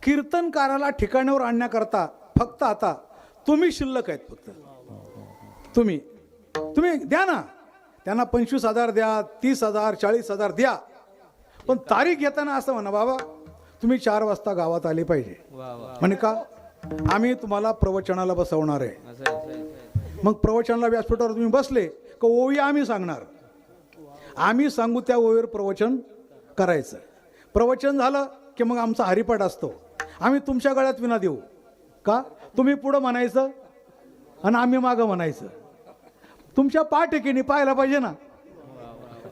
कीर्तनकाराला ठिकाणावर आणण्याकरता फक्त आता तुम्ही शिल्लक आहेत. फक्त तुम्ही द्या ना, त्यांना 25,000 द्या, 30,000, 40,000 द्या, पण तारीख घेताना असं म्हणा, बाबा तुम्ही 4 वाजता गावात आले पाहिजे. म्हणे का? आम्ही तुम्हाला प्रवचनाला बसवणार आहे. मग प्रवचनाला व्यासपीठावर तुम्ही बसले का ओवी आम्ही सांगणार, आम्ही सांगू त्या ओवीवर प्रवचन करायचं. प्रवचन झालं की मग आमचा हरिपाठ असतो, आम्ही तुमच्या गळ्यात विना देऊ का? तुम्ही पुढं म्हणायचं आणि आम्ही मागं म्हणायचं. तुमच्या पाठीकीने पाहायला पाहिजे ना.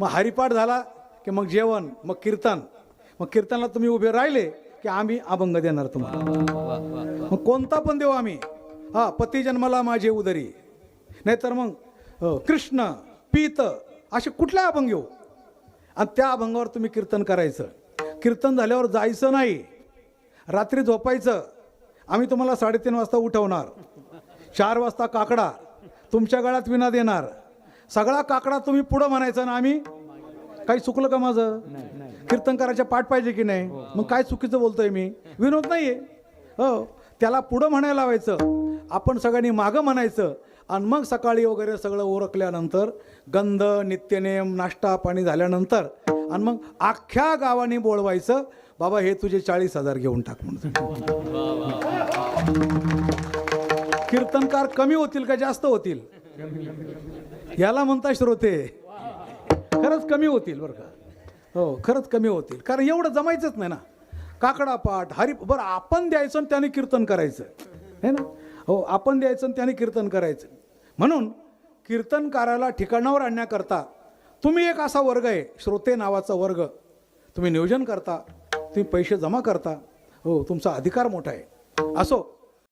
मग हरिपाठ झाला की मग जेवण, मग कीर्तन. मग कीर्तनला तुम्ही उभे राहिले की आम्ही अभंग देणार तुम्हाला. मग कोणता पण देऊ आम्ही. हा, पती जन्माला माझे उदरी, नाहीतर मग कृष्ण पीत, असे कुठल्या अभंग घेऊ आणि त्या अभंगावर तुम्ही कीर्तन करायचं. कीर्तन झाल्यावर जायचं नाही, रात्री झोपायचं. आम्ही तुम्हाला 3:30 वाजता उठवणार, 4 वाजता काकडा, तुमच्या गळ्यात विना देणार. सगळा काकडा तुम्ही पुढं म्हणायचं ना. आम्ही काही चुकलं का माझं? कीर्तन करायच्या पाठ पाहिजे की नाही? मग काय चुकीचं बोलतोय मी? विनोद नाहीये. हो, त्याला पुढं म्हणायला लावायचं, आपण सगळ्यांनी मागं म्हणायचं. आणि मग सकाळी वगैरे सगळं ओरखल्यानंतर गंध नित्यनेम नाश्ता पाणी झाल्यानंतर आणि मग अख्ख्या गावाने बोलवायचं, बाबा हे तुझे 40,000 घेऊन टाक म्हणून. कीर्तनकार कमी होतील का जास्त होतील? याला म्हणता श्रोते, खरंच कमी होतील बरं का. हो, खरंच कमी होतील, कारण एवढं जमायचंच नाही ना. काकडा पाठ हरी बरं आपण द्यायचं आणि त्याने कीर्तन करायचं है ना. हो, आपण द्यायचं आणि त्याने कीर्तन करायचं. म्हणून कीर्तनकाराला ठिकाणावर आणण्याकरता तुम्ही एक असा वर्ग आहे, श्रोते नावाचा वर्ग. तुम्ही नियोजन करता, तुम्ही पैसे जमा करता. हो, तुमचा अधिकार मोठा आहे. असो,